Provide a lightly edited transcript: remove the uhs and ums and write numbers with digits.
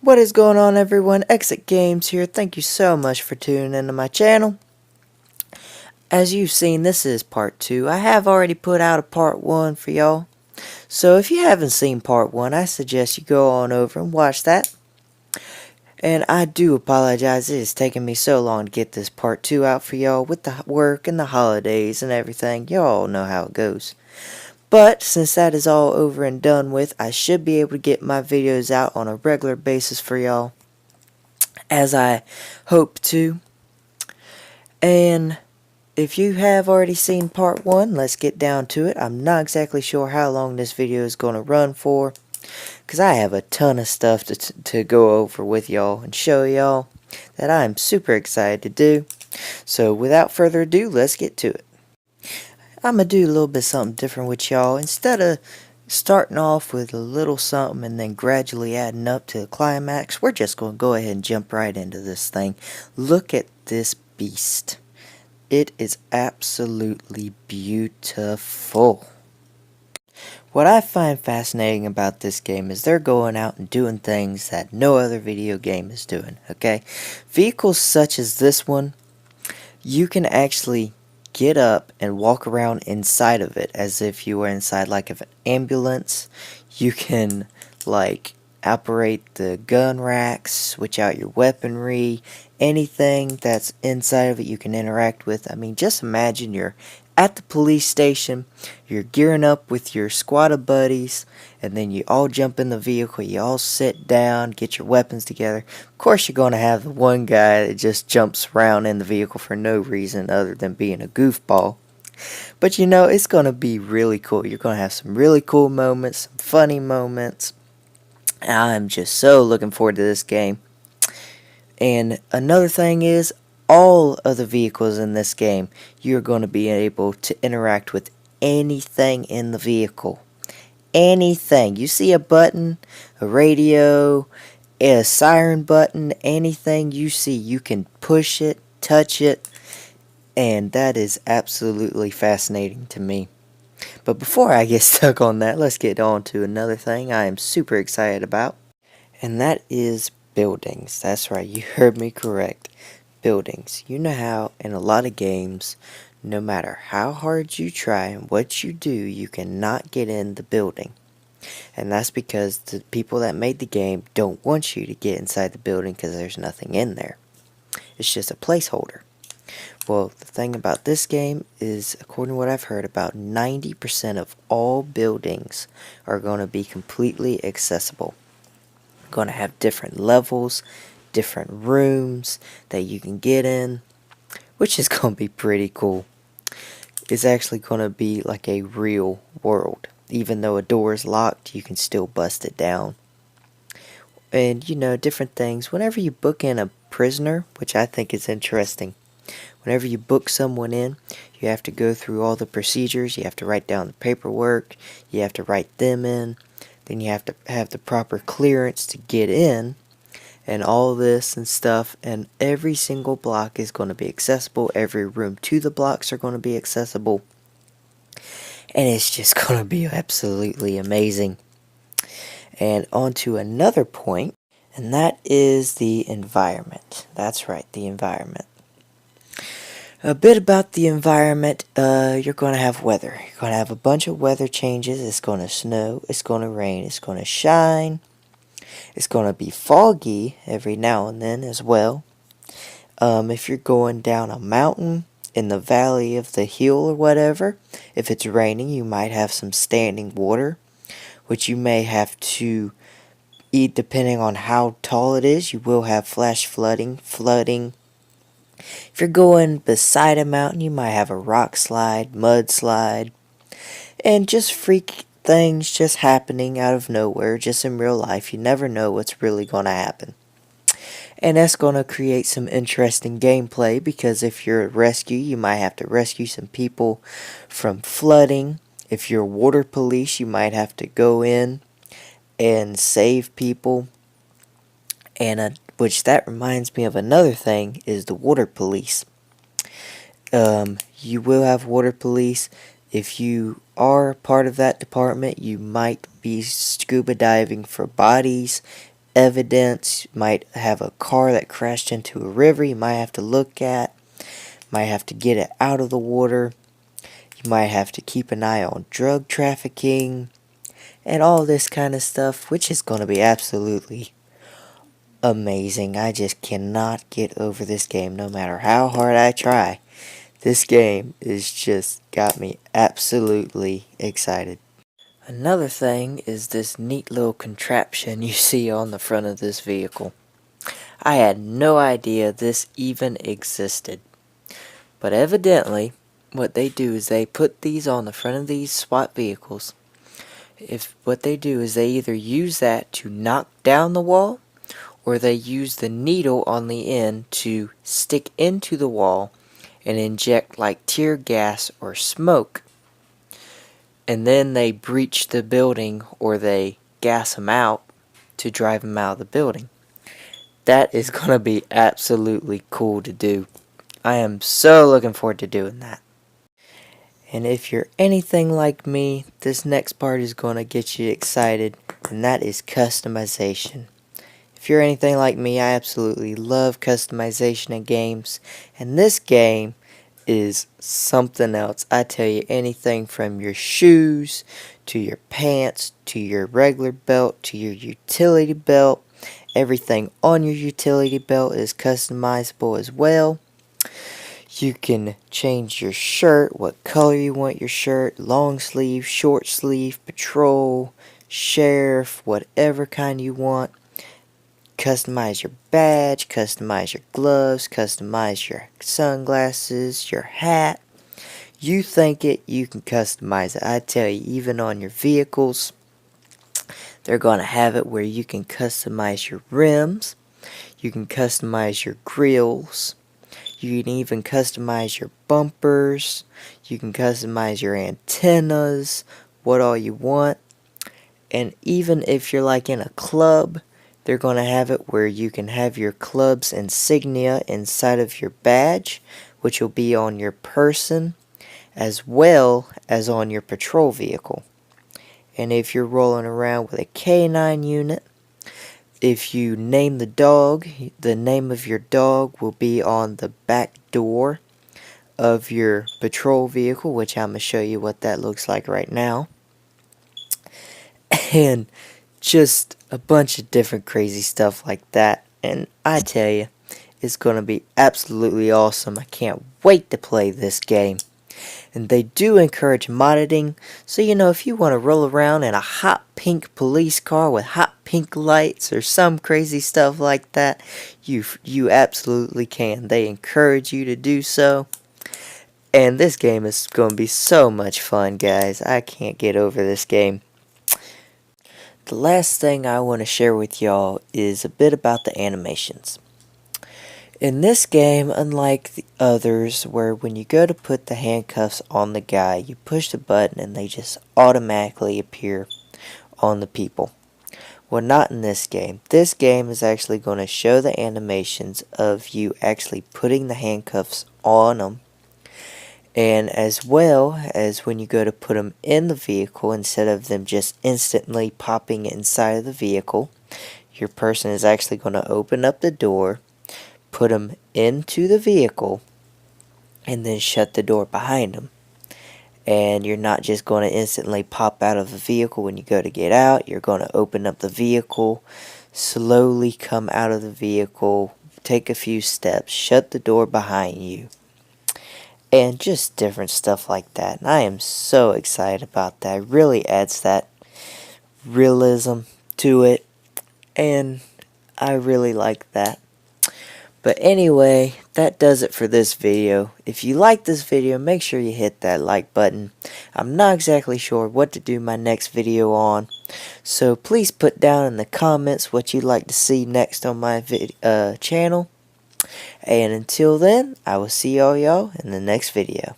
What is going on, everyone? Exit Games here. Thank you so much for tuning into my channel. As you've seen, this is part 2. I have already put out a part 1 for y'all. So if you haven't seen part 1, I suggest you go on over and watch that. And I do apologize, it has taken me so long to get this part 2 out for y'all with the work and the holidays and everything. Y'all know how it goes. But since that is all over and done with, I should be able to get my videos out on a regular basis for y'all, as I hope to. And if you have already seen part 1, let's get down to it. I'm not exactly sure how long this video is going to run for, because I have a ton of stuff to go over with y'all and show y'all that I'm super excited to do. So without further ado, let's get to it. I'm going to do a little bit something different with y'all. Instead of starting off with a little something and then gradually adding up to the climax, we're just going to go ahead and jump right into this thing. Look at this beast. It is absolutely beautiful. What I find fascinating about this game is they're going out and doing things that no other video game is doing, okay? Vehicles such as this one, you can actually get up and walk around inside of it as if you were inside like of an ambulance. You can like operate the gun racks, switch out your weaponry, anything that's inside of it you can interact with. I mean, just imagine you're at the police station, you're gearing up with your squad of buddies, and then you all jump in the vehicle, you all sit down, get your weapons together. Of course you're going to have the one guy that just jumps around in the vehicle for no reason other than being a goofball. But you know, it's going to be really cool. You're going to have some really cool moments, some funny moments. I'm just so looking forward to this game. And another thing is, all of the vehicles in this game, you're going to be able to interact with anything in the vehicle. Anything. You see a button, a radio, a siren button, anything you see, you can push it, touch it, and that is absolutely fascinating to me. But before I get stuck on that, let's get on to another thing I am super excited about, and that is buildings. That's right, you heard me correct. Buildings. You know how in a lot of games, no matter how hard you try and what you do, you cannot get in the building. And that's because the people that made the game don't want you to get inside the building because there's nothing in there. It's just a placeholder. Well, the thing about this game is, according to what I've heard, about 90% of all buildings are going to be completely accessible. Going to have different levels, different rooms that you can get in, which is going to be pretty cool. It's actually going to be like a real world. Even though a door is locked, you can still bust it down. And you know, different things. Whenever you book in a prisoner, which I think is interesting, whenever you book someone in, you have to go through all the procedures. You have to write down the paperwork, you have to write them in, then you have to have the proper clearance to get in, and all this and stuff. And every single block is going to be accessible. Every room to the blocks are going to be accessible, and it's just going to be absolutely amazing. And on to another point, and that is the environment. That's right, the environment. A bit about the environment. You're going to have weather. You're going to have a bunch of weather changes. It's going to snow, it's going to rain, it's going to shine. It's going to be foggy every now and then as well. If you're going down a mountain in the valley of the hill or whatever, if it's raining, you might have some standing water, which you may have to eat depending on how tall it is. You will have flash flooding. If you're going beside a mountain, you might have a rock slide, mudslide, and just freak things just happening out of nowhere, just in real life. You never know what's really going to happen. And that's going to create some interesting gameplay, because if you're a rescue, you might have to rescue some people from flooding. If you're water police, you might have to go in and save people. And which that reminds me of another thing, is the water police. You will have water police. If you are part of that department, you might be scuba diving for bodies evidence. You might have a car that crashed into a river you might have to look at. Might have to get it out of the water. You might have to keep an eye on drug trafficking and all this kind of stuff, which is going to be absolutely amazing. I just cannot get over this game no matter how hard I try. This game is just got me absolutely excited. Another thing is this neat little contraption you see on the front of this vehicle. I had no idea this even existed. But evidently, what they do is they put these on the front of these SWAT vehicles. What they do is they either use that to knock down the wall, or they use the needle on the end to stick into the wall and inject like tear gas or smoke. And then they breach the building, or they gas them out to drive them out of the building. That is going to be absolutely cool to do. I am so looking forward to doing that. And if you're anything like me, this next part is going to get you excited, and that is customization. If you're anything like me, I absolutely love customization in games, and this game is something else. I tell you, anything from your shoes, to your pants, to your regular belt, to your utility belt, everything on your utility belt is customizable as well. You can change your shirt, what color you want your shirt, long sleeve, short sleeve, patrol, sheriff, whatever kind you want. Customize your badge, customize your gloves, customize your sunglasses, your hat. You think it, you can customize it. I tell you, even on your vehicles, they're going to have it where you can customize your rims, you can customize your grills, you can even customize your bumpers, you can customize your antennas, what all you want. And even if you're like in a club, they're going to have it where you can have your club's insignia inside of your badge, which will be on your person, as well as on your patrol vehicle. And if you're rolling around with a K9 unit, if you name the dog, the name of your dog will be on the back door of your patrol vehicle, which I'm going to show you what that looks like right now. And just a bunch of different crazy stuff like that. And I tell you, it's going to be absolutely awesome. I can't wait to play this game. And they do encourage modding, so you know, if you want to roll around in a hot pink police car with hot pink lights or some crazy stuff like that, you absolutely can. They encourage you to do so. And this game is going to be so much fun, guys. I can't get over this game. The last thing I want to share with y'all is a bit about the animations. In this game, unlike the others where when you go to put the handcuffs on the guy, you push the button and they just automatically appear on the people. Well, not in this game. This game is actually going to show the animations of you actually putting the handcuffs on them. And as well as when you go to put them in the vehicle, instead of them just instantly popping inside of the vehicle, your person is actually going to open up the door, put them into the vehicle, and then shut the door behind them. And you're not just going to instantly pop out of the vehicle when you go to get out. You're going to open up the vehicle, slowly come out of the vehicle, take a few steps, shut the door behind you, and just different stuff like that. And I am so excited about that. It really adds that realism to it, and I really like that. But anyway, that does it for this video. If you like this video, make sure you hit that like button. I'm not exactly sure what to do my next video on, so please put down in the comments what you'd like to see next on my channel. And until then, I will see all y'all in the next video.